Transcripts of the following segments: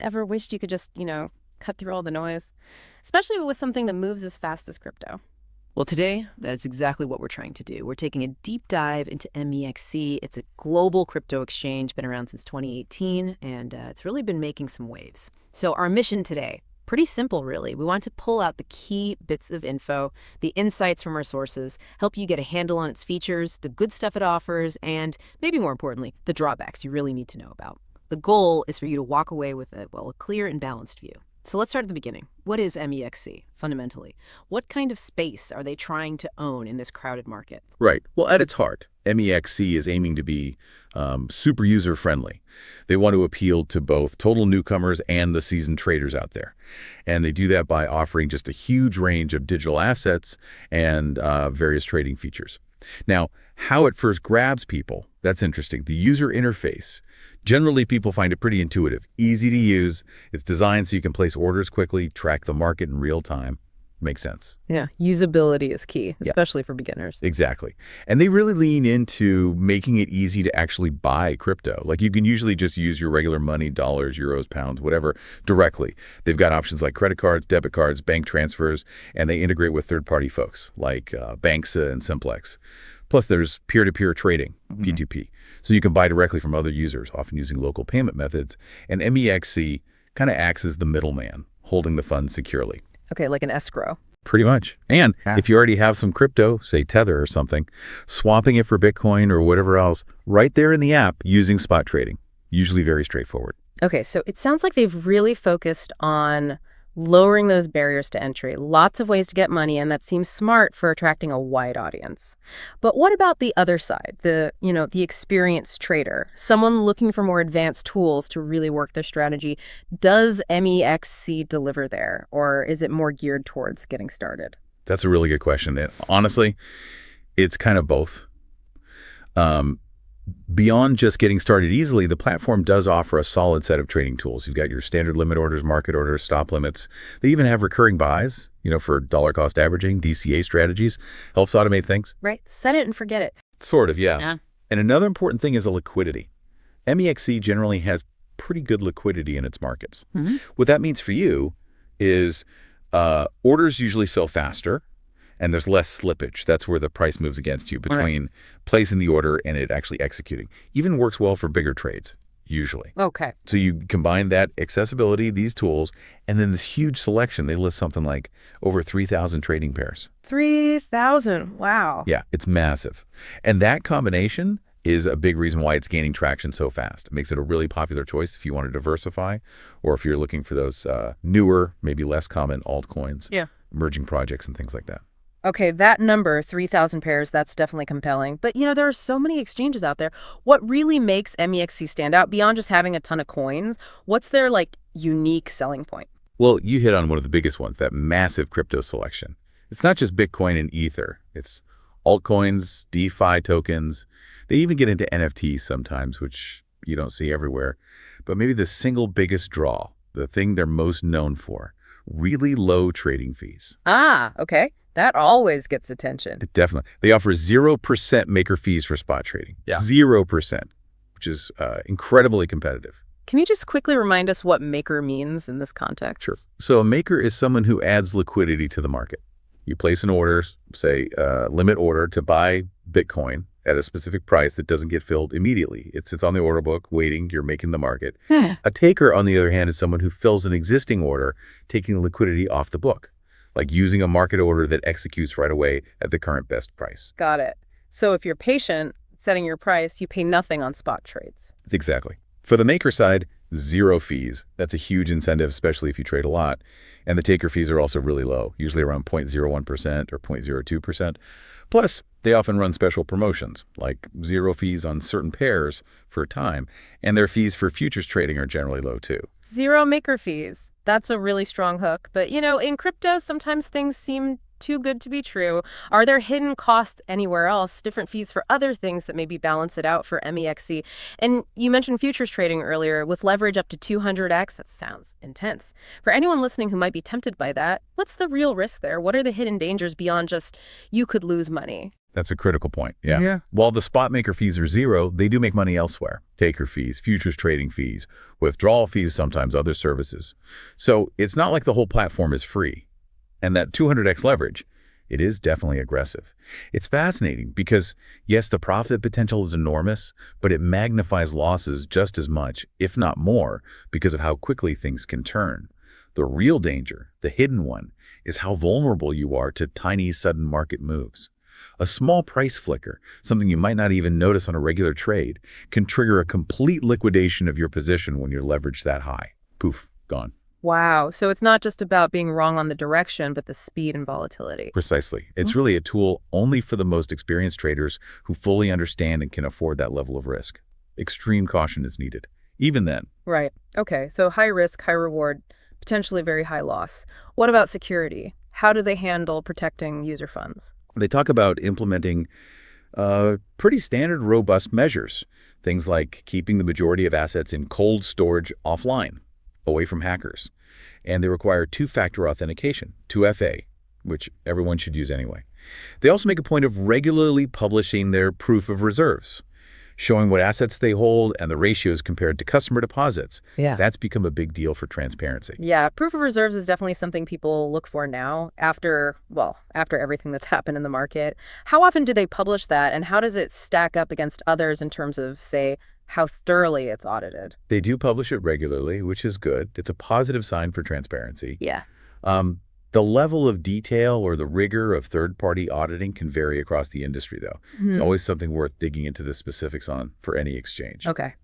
Ever wished you could just, cut through all the noise? Especially with something that moves as fast as crypto. Well, today, that's exactly what we're trying to do. We're taking a deep dive into MEXC. It's a global crypto exchange, been around since 2018, and it's really been making some waves. So our mission today, pretty simple, really. We want to pull out the key bits of info, the insights from our sources, help you get a handle on its features, the good stuff it offers, and maybe more importantly, the drawbacks you really need to know about. The goal is for you to walk away with a clear and balanced view. So let's start at the beginning. What is MEXC, fundamentally? What kind of space are they trying to own in this crowded market? Right. Well, at its heart, MEXC is aiming to be super user-friendly. They want to appeal to both total newcomers and the seasoned traders out there. And they do that by offering just a huge range of digital assets and various trading features. Now, how it first grabs people, that's interesting. The user interface. Generally, people find it pretty intuitive, easy to use. It's designed so you can place orders quickly, track the market in real time. Makes sense. Yeah, usability is key, especially for beginners. Exactly. And they really lean into making it easy to actually buy crypto. Like you can usually just use your regular money, dollars, euros, pounds, whatever, directly. They've got options like credit cards, debit cards, bank transfers, and they integrate with third-party folks like MEXC and Simplex. Plus, there's peer-to-peer trading, P2P. So you can buy directly from other users, often using local payment methods. And MEXC kind of acts as the middleman, holding the funds securely. Okay, like an escrow. Pretty much. And if you already have some crypto, say Tether or something, swapping it for Bitcoin or whatever else, right there in the app using spot trading. Usually very straightforward. Okay, so it sounds like they've really focused on lowering those barriers to entry. Lots of ways to get money, and that seems smart for attracting a wide audience. But what about the other side, the experienced trader, someone looking for more advanced tools to really work their strategy? Does MEXC deliver there, or is it more geared towards getting started? That's a really good question. And honestly, it's kind of both. Beyond just getting started easily, the platform does offer a solid set of trading tools. You've got your standard limit orders, market orders, stop limits. They even have recurring buys, for dollar cost averaging, DCA strategies. Helps automate things. Right. Set it and forget it. Sort of, yeah. And another important thing is the liquidity. MEXC generally has pretty good liquidity in its markets. What that means for you is orders usually fill faster, and there's less slippage. That's where the price moves against you between placing the order and it actually executing. Even works well for bigger trades, usually. Okay. So you combine that accessibility, these tools, and then this huge selection. They list something like over 3,000 trading pairs. 3,000. Wow. Yeah, it's massive. And that combination is a big reason why it's gaining traction so fast. It makes it a really popular choice if you want to diversify or if you're looking for those newer, maybe less common altcoins, emerging projects and things like that. Okay, that number, 3,000 pairs, that's definitely compelling. But, there are so many exchanges out there. What really makes MEXC stand out beyond just having a ton of coins? What's their, unique selling point? Well, you hit on one of the biggest ones, that massive crypto selection. It's not just Bitcoin and Ether. It's altcoins, DeFi tokens. They even get into NFTs sometimes, which you don't see everywhere. But maybe the single biggest draw, the thing they're most known for, really low trading fees. Ah, okay. That always gets attention. Definitely. They offer 0% maker fees for spot trading. 0%, which is incredibly competitive. Can you just quickly remind us what maker means in this context? Sure. So a maker is someone who adds liquidity to the market. You place an order, say limit order to buy Bitcoin at a specific price that doesn't get filled immediately. It sits on the order book waiting, you're making the market. A taker, on the other hand, is someone who fills an existing order, taking the liquidity off the book, like using a market order that executes right away at the current best price. Got it. So if you're patient, setting your price, you pay nothing on spot trades. Exactly. For the maker side, 0 fees. That's a huge incentive, especially if you trade a lot. And the taker fees are also really low, usually around 0.01% or 0.02%. Plus, they often run special promotions, like 0 fees on certain pairs for a time, and their fees for futures trading are generally low too. 0 maker fees. That's a really strong hook. But, in crypto, sometimes things seem too good to be true. Are there hidden costs anywhere else, different fees for other things that maybe balance it out for MEXC? And you mentioned futures trading earlier with leverage up to 200x. That sounds intense. For anyone listening who might be tempted by that, what's the real risk there? What are the hidden dangers beyond just you could lose money? That's a critical point. Yeah. Yeah. While the spot maker fees are zero, they do make money elsewhere. Taker fees, futures trading fees, withdrawal fees, sometimes other services. So it's not like the whole platform is free. And that 200x leverage, it is definitely aggressive. It's fascinating because, yes, the profit potential is enormous, but it magnifies losses just as much, if not more, because of how quickly things can turn. The real danger, the hidden one, is how vulnerable you are to tiny, sudden market moves. A small price flicker, something you might not even notice on a regular trade, can trigger a complete liquidation of your position when you're leveraged that high. Poof, gone. Wow. So it's not just about being wrong on the direction, but the speed and volatility. Precisely. It's really a tool only for the most experienced traders who fully understand and can afford that level of risk. Extreme caution is needed. Even then, Right. Okay. So high risk, high reward, potentially very high loss. What about security? How do they handle protecting user funds? they talk about implementing pretty standard, robust measures. Things like keeping the majority of assets in cold storage offline, away from hackers. And they require two-factor authentication, 2FA, which everyone should use anyway. They also make a point of regularly publishing their proof of reserves, showing what assets they hold and the ratios compared to customer deposits. Yeah. That's become a big deal for transparency. Yeah, proof of reserves is definitely something people look for now after everything that's happened in the market. How often do they publish that, and how does it stack up against others in terms of, say, how thoroughly it's audited? They do publish it regularly, which is good. It's a positive sign for transparency. Yeah. The level of detail or the rigor of third-party auditing can vary across the industry, though. It's always something worth digging into the specifics on for any exchange. Okay.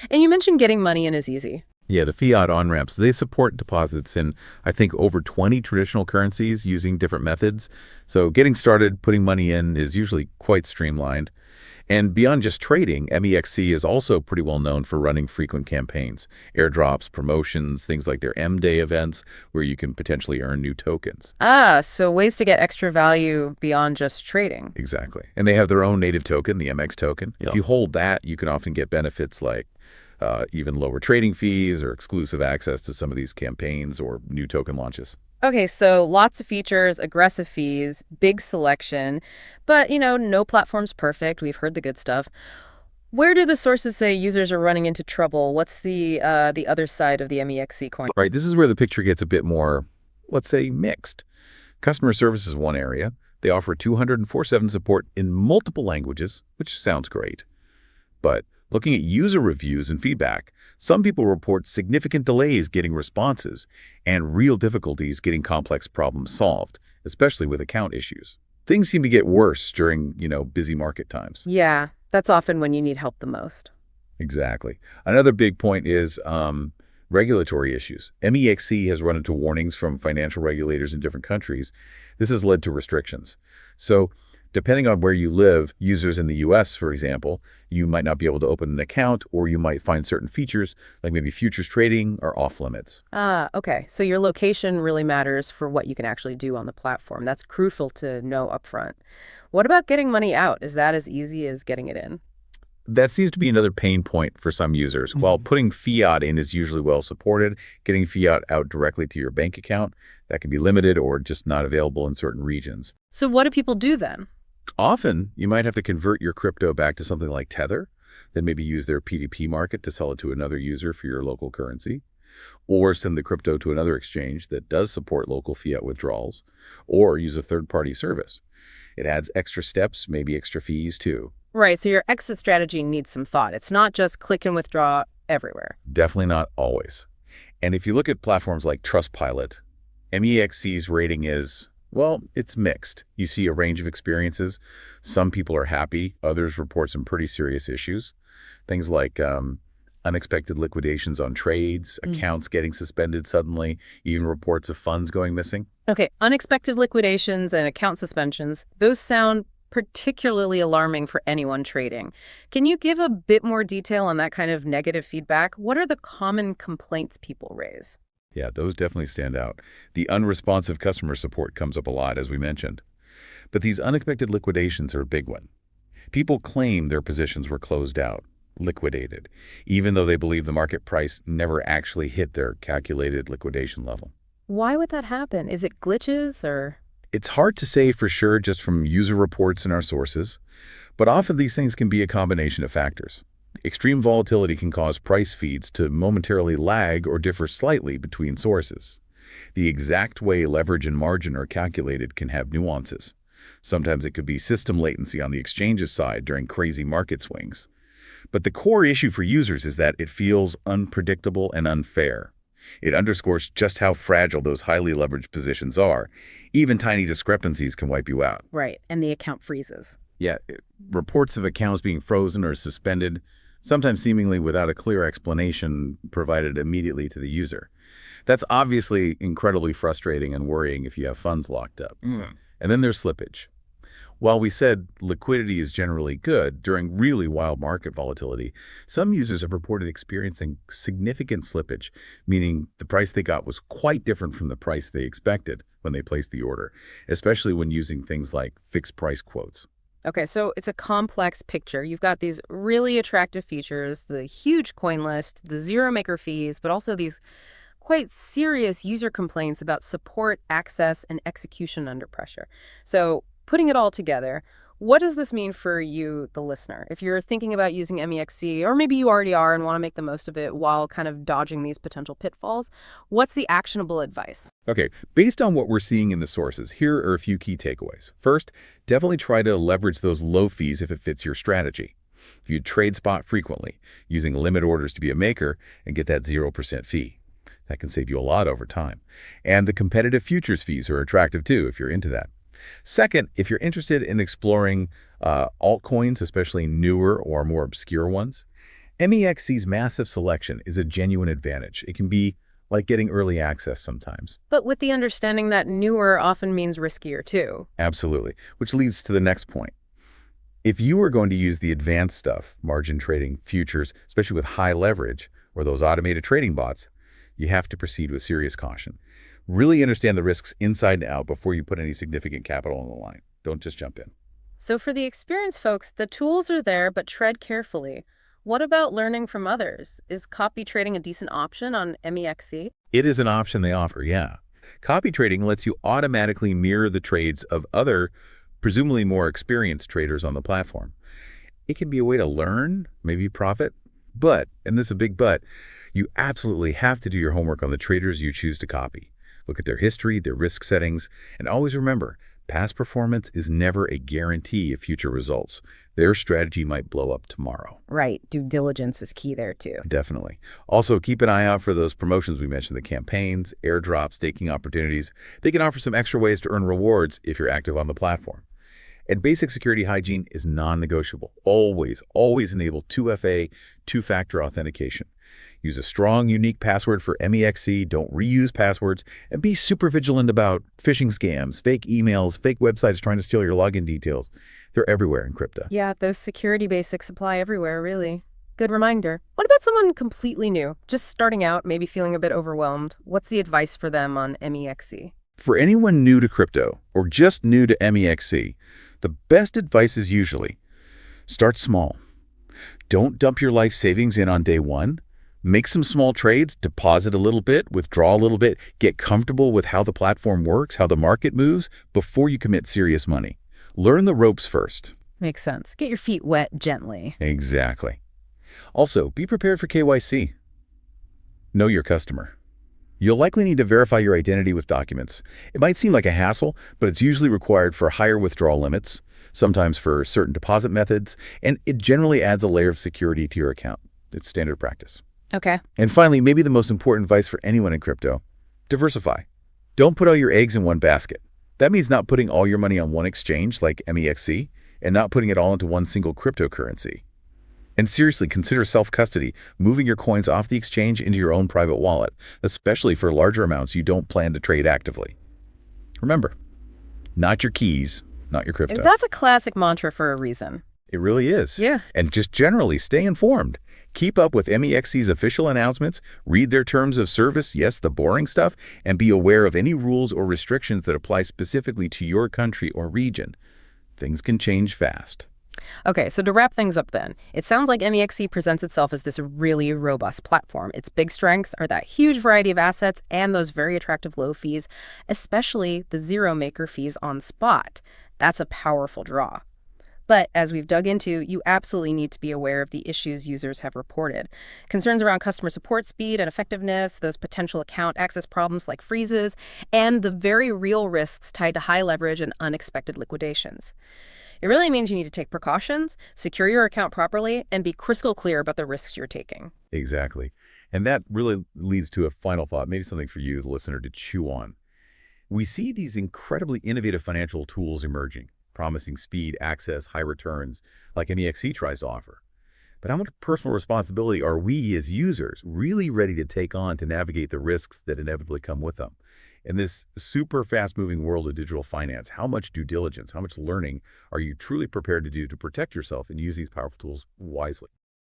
And you mentioned getting money in is easy. Yeah, the fiat on-ramps, they support deposits in, I think, over 20 traditional currencies using different methods. So getting started, putting money in is usually quite streamlined. And beyond just trading, MEXC is also pretty well known for running frequent campaigns, airdrops, promotions, things like their M-Day events where you can potentially earn new tokens. So ways to get extra value beyond just trading. Exactly. And they have their own native token, the MX token. Yep. If you hold that, you can often get benefits like even lower trading fees or exclusive access to some of these campaigns or new token launches. Okay, so lots of features, aggressive fees, big selection, but, no platform's perfect. We've heard the good stuff. Where do the sources say users are running into trouble? What's the other side of the MEXC coin? Right, this is where the picture gets a bit more, let's say, mixed. Customer service is one area. They offer 24/7 support in multiple languages, which sounds great. But looking at user reviews and feedback, some people report significant delays getting responses and real difficulties getting complex problems solved, especially with account issues. Things seem to get worse during, busy market times. Yeah, that's often when you need help the most. Exactly. Another big point is regulatory issues. MEXC has run into warnings from financial regulators in different countries. This has led to restrictions. So depending on where you live, users in the US, for example, you might not be able to open an account, or you might find certain features, like maybe futures trading, are off limits. Okay. So your location really matters for what you can actually do on the platform. That's crucial to know upfront. What about getting money out? Is that as easy as getting it in? That seems to be another pain point for some users. While putting fiat in is usually well supported, getting fiat out directly to your bank account, that can be limited or just not available in certain regions. So what do people do then? Often, you might have to convert your crypto back to something like Tether, then maybe use their P2P market to sell it to another user for your local currency, or send the crypto to another exchange that does support local fiat withdrawals, or use a third-party service. It adds extra steps, maybe extra fees too. Right. So your exit strategy needs some thought. It's not just click and withdraw everywhere. Definitely not always. And if you look at platforms like Trustpilot, MEXC's rating is, well, it's mixed. You see a range of experiences. Some people are happy. Others report some pretty serious issues. Things like unexpected liquidations on trades, accounts getting suspended suddenly, even reports of funds going missing. Okay. Unexpected liquidations and account suspensions, those sound particularly alarming for anyone trading. Can you give a bit more detail on that kind of negative feedback? What are the common complaints people raise? Yeah, those definitely stand out. The unresponsive customer support comes up a lot, as we mentioned. But these unexpected liquidations are a big one. People claim their positions were closed out, liquidated, even though they believe the market price never actually hit their calculated liquidation level. Why would that happen? Is it glitches or? It's hard to say for sure just from user reports in our sources, but often these things can be a combination of factors. Extreme volatility can cause price feeds to momentarily lag or differ slightly between sources. The exact way leverage and margin are calculated can have nuances. Sometimes it could be system latency on the exchange's side during crazy market swings. But the core issue for users is that it feels unpredictable and unfair. It underscores just how fragile those highly leveraged positions are. Even tiny discrepancies can wipe you out. Right, and the account freezes. Yeah, reports of accounts being frozen or suspended, sometimes seemingly without a clear explanation provided immediately to the user. That's obviously incredibly frustrating and worrying if you have funds locked up. And then there's slippage. While we said liquidity is generally good during really wild market volatility, some users have reported experiencing significant slippage, meaning the price they got was quite different from the price they expected when they placed the order, especially when using things like fixed price quotes. Okay, so it's a complex picture. You've got these really attractive features, the huge coin list, the zero maker fees, but also these quite serious user complaints about support, access, and execution under pressure. So putting it all together, what does this mean for you, the listener? If you're thinking about using MEXC, or maybe you already are and want to make the most of it while kind of dodging these potential pitfalls, what's the actionable advice? Okay, based on what we're seeing in the sources, here are a few key takeaways. First, definitely try to leverage those low fees if it fits your strategy. If you trade spot frequently, using limit orders to be a maker and get that 0% fee. That can save you a lot over time. And the competitive futures fees are attractive too if you're into that. Second, if you're interested in exploring altcoins, especially newer or more obscure ones, MEXC's massive selection is a genuine advantage. It can be like getting early access sometimes. But with the understanding that newer often means riskier too. Absolutely, which leads to the next point. If you are going to use the advanced stuff, margin trading, futures, especially with high leverage, or those automated trading bots, you have to proceed with serious caution. Really understand the risks inside and out before you put any significant capital on the line. Don't just jump in. So for the experienced folks, the tools are there, but tread carefully. What about learning from others? Is copy trading a decent option on MEXC? It is an option they offer, yeah. Copy trading lets you automatically mirror the trades of other, presumably more experienced traders on the platform. It can be a way to learn, maybe profit, but, and this is a big but, you absolutely have to do your homework on the traders you choose to copy. Look at their history, their risk settings, and always remember, past performance is never a guarantee of future results. Their strategy might blow up tomorrow. Right. Due diligence is key there too. Definitely. Also, keep an eye out for those promotions we mentioned, the campaigns, airdrops, staking opportunities. They can offer some extra ways to earn rewards if you're active on the platform. And basic security hygiene is non-negotiable. Always, always enable 2FA, two-factor authentication. Use a strong, unique password for MEXC, don't reuse passwords, and be super vigilant about phishing scams, fake emails, fake websites trying to steal your login details. They're everywhere in crypto. Yeah, those security basics apply everywhere, really. Good reminder. What about someone completely new, just starting out, maybe feeling a bit overwhelmed? What's the advice for them on MEXC? For anyone new to crypto, or just new to MEXC, the best advice is usually, start small. Don't dump your life savings in on day one. Make some small trades, deposit a little bit, withdraw a little bit, get comfortable with how the platform works, how the market moves, before you commit serious money. Learn the ropes first. Makes sense. Get your feet wet gently. Exactly. Also, be prepared for KYC. Know your customer. You'll likely need to verify your identity with documents. It might seem like a hassle, but it's usually required for higher withdrawal limits, sometimes for certain deposit methods, and it generally adds a layer of security to your account. It's standard practice. Okay. And finally, maybe the most important advice for anyone in crypto, diversify. Don't put all your eggs in one basket. That means not putting all your money on one exchange like MEXC and not putting it all into one single cryptocurrency. And seriously, consider self-custody, moving your coins off the exchange into your own private wallet, especially for larger amounts you don't plan to trade actively. Remember, not your keys, not your crypto. That's a classic mantra for a reason. It really is. Yeah. And just generally stay informed. Keep up with MEXC's official announcements, read their terms of service, yes, the boring stuff, and be aware of any rules or restrictions that apply specifically to your country or region. Things can change fast. Okay, so to wrap things up then, it sounds like MEXC presents itself as this really robust platform. Its big strengths are that huge variety of assets and those very attractive low fees, especially the zero maker fees on spot. That's a powerful draw. But as we've dug into, you absolutely need to be aware of the issues users have reported. Concerns around customer support speed and effectiveness, those potential account access problems like freezes, and the very real risks tied to high leverage and unexpected liquidations. It really means you need to take precautions, secure your account properly, and be crystal clear about the risks you're taking. Exactly. And that really leads to a final thought, maybe something for you, the listener, to chew on. We see these incredibly innovative financial tools emerging, promising speed, access, high returns, like MEXC tries to offer. But how much personal responsibility are we as users really ready to take on to navigate the risks that inevitably come with them? In this super fast-moving world of digital finance, how much due diligence, how much learning are you truly prepared to do to protect yourself and use these powerful tools wisely?